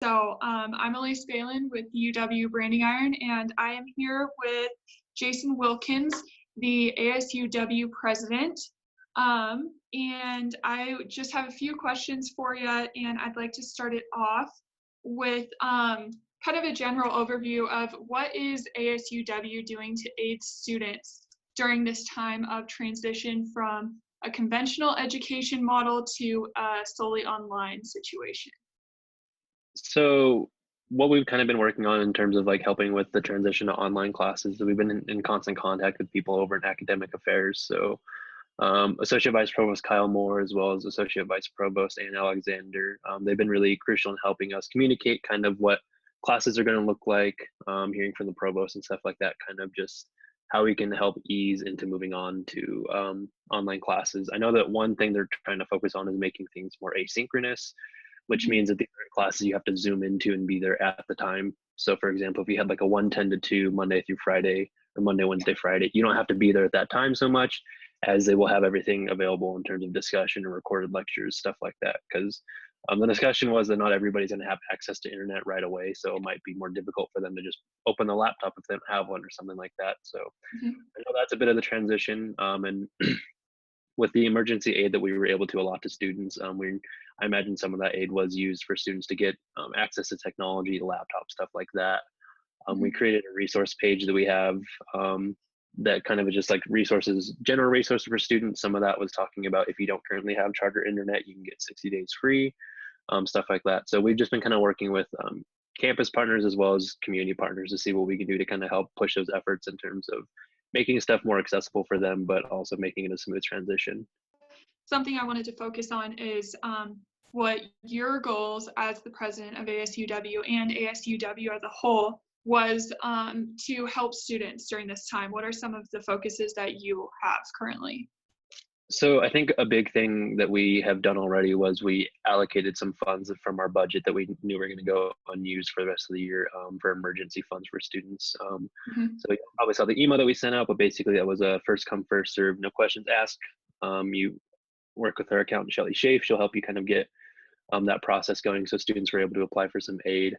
I'm Elise Balin with UW Branding Iron, and I am here with Jason Wilkins, the ASUW President. And I just have a few questions for you, and I'd like to start it off with kind of a general overview of what is ASUW doing to aid students during this time of transition from a conventional education model to a solely online situation. So what we've kind of been working on in terms of like helping with the transition to online classes, we've been in constant contact with people over in academic affairs. So Associate Vice Provost Kyle Moore, as well as Associate Vice Provost Ann Alexander, they've been really crucial in helping us communicate kind of what classes are going to look like, hearing from the provost and stuff like that, kind of just how we can help ease into moving on to online classes. I know that one thing they're trying to focus on is making things more asynchronous, which means that the classes you have to zoom into and be there at the time. So for example, if you had like a 1:10 to 2 Monday through Friday or Monday, Wednesday, Friday, you don't have to be there at that time so much, as they will have everything available in terms of discussion and recorded lectures, stuff like that. Because the discussion was that not everybody's going to have access to internet right away, so it might be more difficult for them to just open the laptop if they don't have one or something like that. So I know that's a bit of the transition, and with the emergency aid that we were able to allot to students, I imagine some of that aid was used for students to get access to technology, laptop, stuff like that. We created a resource page that we have that kind of is just like resources, general resources for students. Some of that was talking about if you don't currently have charter internet, you can get 60 days free, stuff like that. So we've just been kind of working with campus partners as well as community partners to see what we can do to kind of help push those efforts in terms of making stuff more accessible for them, but also making it a smooth transition. Something I wanted to focus on is what your goals as the president of ASUW and ASUW as a whole was to help students during this time. What are some of the focuses that you have currently? So I think a big thing that we have done already was we allocated some funds from our budget that we knew were going to go unused for the rest of the year for emergency funds for students. So you probably saw the email that we sent out, but basically that was a first come, first serve, no questions asked. You work with our accountant, Shelly Schaaf. She'll help you kind of get that process going so students were able to apply for some aid.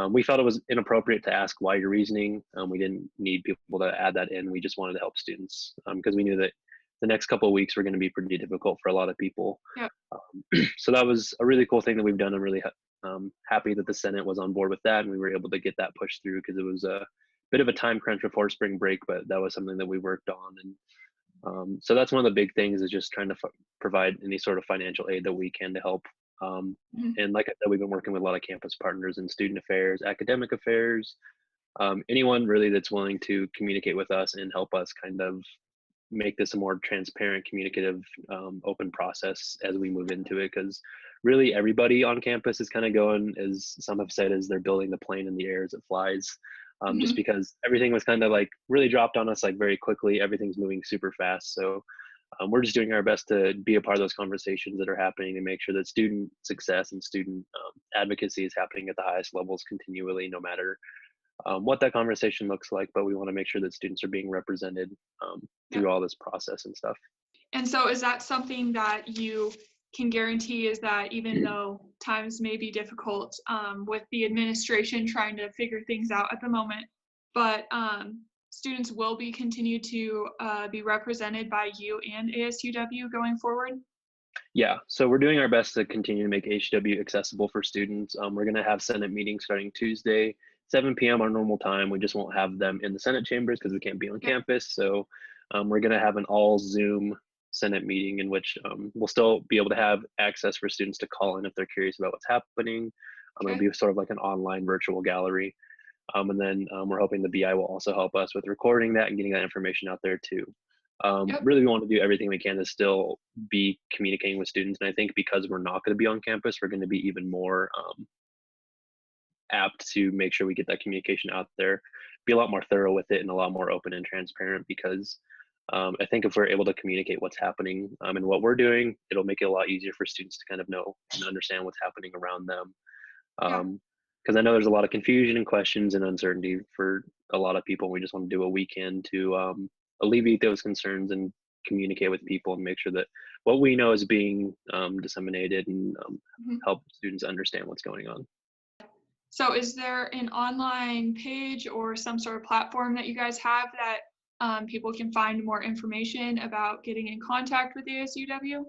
We felt it was inappropriate to ask why you're reasoning. We didn't need people to add that in. We just wanted to help students because we knew that the next couple of weeks were going to be pretty difficult for a lot of people. Yep. So that was a really cool thing that we've done. I'm really happy that the Senate was on board with that and we were able to get that pushed through because it was a bit of a time crunch before spring break, but that was something that we worked on. And so that's one of the big things is just trying to provide any sort of financial aid that we can to help. And like I said, we've been working with a lot of campus partners in student affairs, academic affairs, anyone really that's willing to communicate with us and help us kind of make this a more transparent, communicative, open process as we move into it. Because really everybody on campus is kind of going, as some have said, as they're building the plane in the air as it flies. Just because everything was kind of like really dropped on us like very quickly. Everything's moving super fast. So we're just doing our best to be a part of those conversations that are happening and make sure that student success and student advocacy is happening at the highest levels continually, no matter what that conversation looks like. But we want to make sure that students are being represented through all this process and stuff. And so is that something that you can guarantee, is that even though times may be difficult with the administration trying to figure things out at the moment, but students will be continued to be represented by you and ASUW going forward? Yeah, so we're doing our best to continue to make ASUW accessible for students. We're going to have Senate meetings starting Tuesday, 7 p.m. our normal time. We just won't have them in the Senate chambers because we can't be on campus. So we're going to have an all Zoom Senate meeting in which we'll still be able to have access for students to call in if they're curious about what's happening. It'll be sort of like an online virtual gallery. And then we're hoping the BI will also help us with recording that and getting that information out there too. Really, we want to do everything we can to still be communicating with students. And I think because we're not going to be on campus, we're going to be even more apt to make sure we get that communication out there, be a lot more thorough with it and a lot more open and transparent because I think if we're able to communicate what's happening and what we're doing, it'll make it a lot easier for students to kind of know and understand what's happening around them. Because I know there's a lot of confusion and questions and uncertainty for a lot of people. We just want to do what we can to alleviate those concerns and communicate with people and make sure that what we know is being disseminated and help students understand what's going on. So is there an online page or some sort of platform that you guys have that people can find more information about getting in contact with ASUW?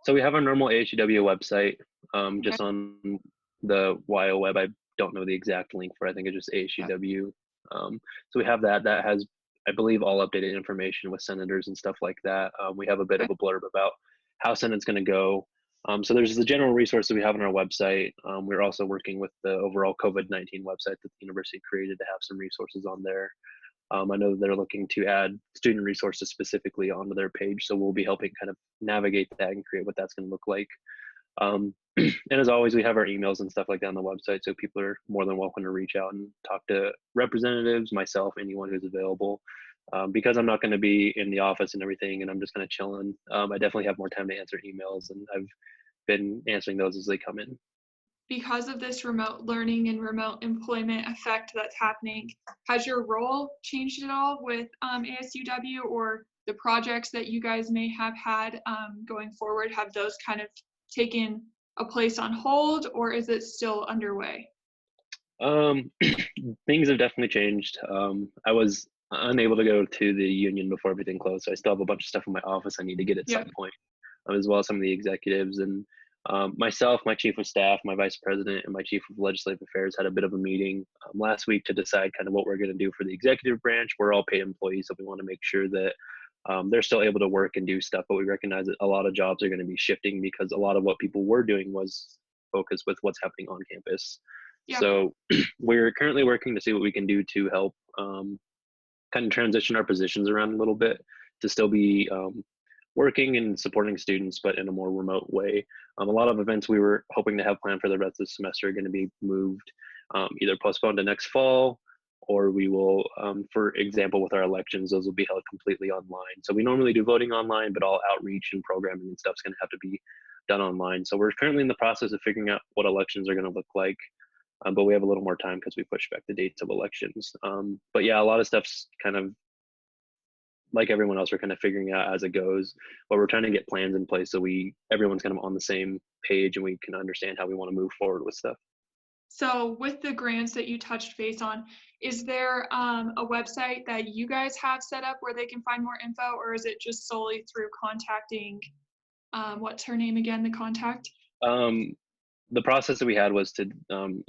So we have our normal ASUW website, Okay, just on the YO web. I don't know the exact link for it. I think it's just yeah, ASUW. So we have that. That has, I believe, all updated information with senators and stuff like that. We have a bit okay, of a blurb about how Senate's going to go. So there's the general resources we have on our website. We're also working with the overall COVID-19 website that the university created to have some resources on there. I know they're looking to add student resources specifically onto their page, so we'll be helping kind of navigate that and create what that's going to look like. And as always, we have our emails and stuff like that on the website, so people are more than welcome to reach out and talk to representatives, myself, anyone who's available. Because I'm not going to be in the office and everything, and I'm just kind of chilling. I definitely have more time to answer emails, and I've been answering those as they come in. because of this remote learning and remote employment effect that's happening, has your role changed at all with ASUW, or the projects that you guys may have had going forward? Have those kind of taken a place on hold, or is it still underway? Um, Things have definitely changed. I was unable to go to the union before everything closed, so I still have a bunch of stuff in my office I need to get at Yep. some point, as well as some of the executives and myself, my chief of staff, my vice president, and my chief of legislative affairs had a bit of a meeting last week to decide kind of what we're going to do for the executive branch. We're all paid employees, so we want to make sure that they're still able to work and do stuff, but we recognize that a lot of jobs are going to be shifting because a lot of what people were doing was focused with what's happening on campus. Yeah. So we're currently working to see what we can do to help kind of transition our positions around a little bit to still be working and supporting students, but in a more remote way. A lot of events we were hoping to have planned for the rest of the semester are going to be moved, either postponed to next fall, or we will, for example, with our elections, those will be held completely online. So we normally do voting online, but all outreach and programming and stuff is going to have to be done online. So we're currently in the process of figuring out what elections are going to look like. But we have a little more time because we pushed back the dates of elections. But yeah, a lot of stuff's kind of like everyone else. We're kind of figuring out as it goes, but we're trying to get plans in place so everyone's kind of on the same page and we can understand how we want to move forward with stuff. So with the grants that you touched base on, is there a website that you guys have set up where they can find more info, or is it just solely through contacting, what's her name again, the contact? Um, the process that we had was to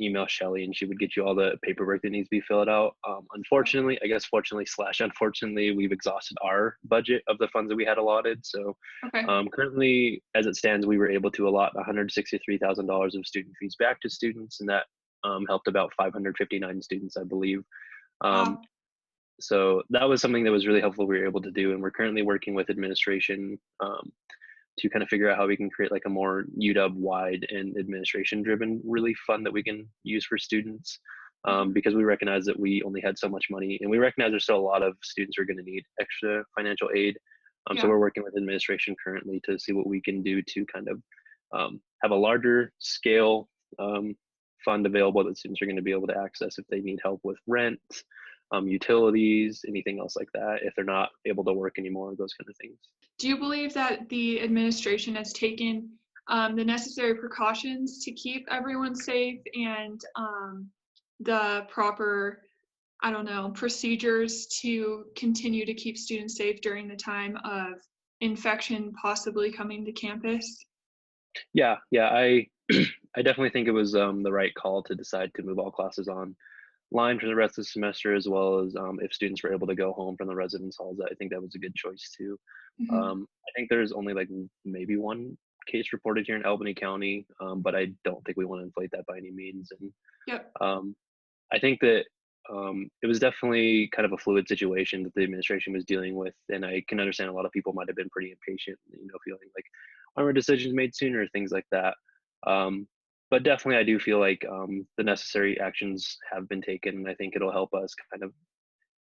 email Shelly, and she would get you all the paperwork that needs to be filled out. Unfortunately, I guess fortunately slash unfortunately, we've exhausted our budget of the funds that we had allotted. So Okay. currently, as it stands, we were able to allot $163,000 of student fees back to students, and that helped about 559 students, I believe. Um, Wow. so that was something that was really helpful we were able to do, and we're currently working with administration to kind of figure out how we can create like a more UW wide and administration driven relief fund that we can use for students. Mhm. Because we recognize that we only had so much money, and we recognize there's still a lot of students who are going to need extra financial aid. So Yeah. we're working with administration currently to see what we can do to kind of have a larger scale fund available that students are going to be able to access if they need help with rent, utilities, anything else like that, if they're not able to work anymore, those kind of things. Do you believe that the administration has taken the necessary precautions to keep everyone safe and the proper, I don't know, procedures to continue to keep students safe during the time of infection possibly coming to campus? Yeah, yeah, I I definitely think it was the right call to decide to move all classes online for the rest of the semester, as well as if students were able to go home from the residence halls. I think that was a good choice too. Mhm. I think there's only like maybe one case reported here in Albany County, but I don't think we want to inflate that by any means. And Yep. um, I think that it was definitely kind of a fluid situation that the administration was dealing with, and I can understand a lot of people might have been pretty impatient, feeling like, why were decisions made sooner, things like that. Um, but definitely, I do feel like the necessary actions have been taken, and I think it'll help us kind of.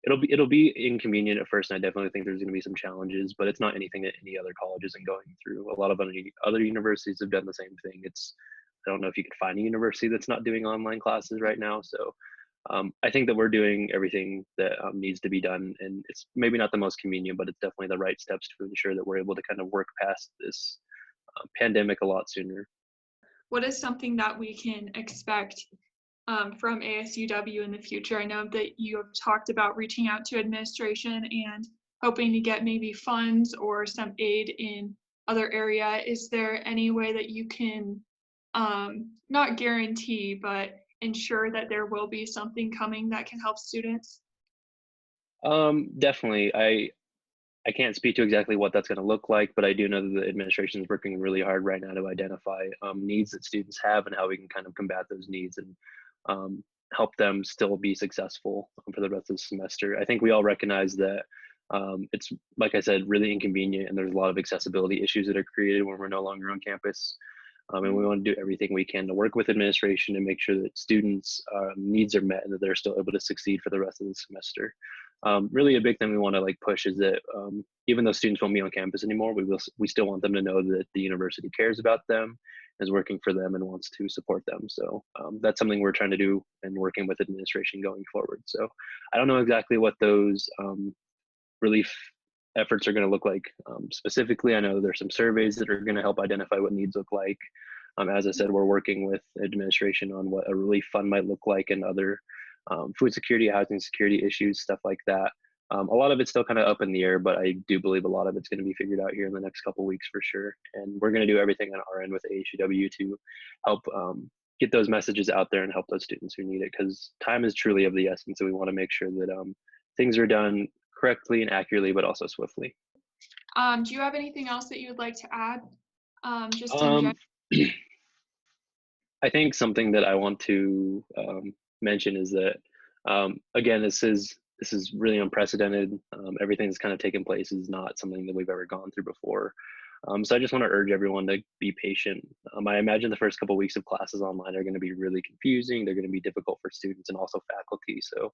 It'll be inconvenient at first, and I definitely think there's going to be some challenges, but it's not anything that any other college isn't going through. A lot of other universities have done the same thing. I don't know if you could find a university that's not doing online classes right now. So I think that we're doing everything that needs to be done, and it's maybe not the most convenient, but it's definitely the right steps to ensure that we're able to kind of work past this pandemic a lot sooner. What is something that we can expect from ASUW in the future. I know that you have talked about reaching out to administration and hoping to get maybe funds or some aid in other area. Is there any way that you can not guarantee, but ensure that there will be something coming that can help students? Definitely. I can't speak to exactly what that's going to look like, but I do know that the administration is working really hard right now to identify needs that students have and how we can kind of combat those needs and um, help them still be successful for the rest of the semester. I think we all recognize that it's, like I said, really inconvenient, and there's a lot of accessibility issues that are created when we're no longer on campus. And we want to do everything we can to work with administration and make sure that students' needs are met and that they're still able to succeed for the rest of the semester. Really, a big thing we want to like push is that even though students won't be on campus anymore, we still want them to know that the university cares about them, is working for them, and wants to support them. So that's something we're trying to do and working with administration going forward. So I don't know exactly what those relief efforts are going to look like specifically. I know there's some surveys that are going to help identify what needs look like. As I said, we're working with administration on what a relief fund might look like and other food security, housing security issues, stuff like that. A lot of it's still kind of up in the air, but I do believe a lot of it's going to be figured out here in the next couple weeks for sure. And we're going to do everything on our end with ASUW to help get those messages out there and help those students who need it, because time is truly of the essence. So we want to make sure that things are done correctly and accurately, but also swiftly. Do you have anything else that you would like to add? Just in general? Um, I think something that I want to mention is that again, this is really unprecedented. Everything that's kind of taken place is not something that we've ever gone through before. So I just want to urge everyone to be patient. I imagine the first couple of weeks of classes online are going to be really confusing. They're going to be difficult for students and also faculty. So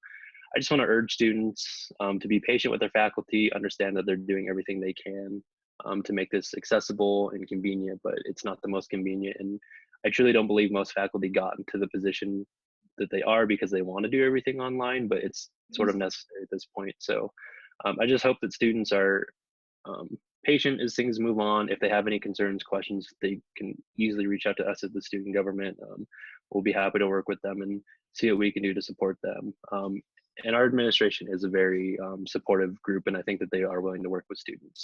I just want to urge students to be patient with their faculty, understand that they're doing everything they can to make this accessible and convenient, but it's not the most convenient. And I truly don't believe most faculty got into the position that they are because they want to do everything online, but it's sort of necessary at this point. So I just hope that students are patient as things move on. If they have any concerns, questions, they can easily reach out to us at the student government. We'll be happy to work with them and see what we can do to support them. And our administration is a very supportive group, and I think that they are willing to work with students.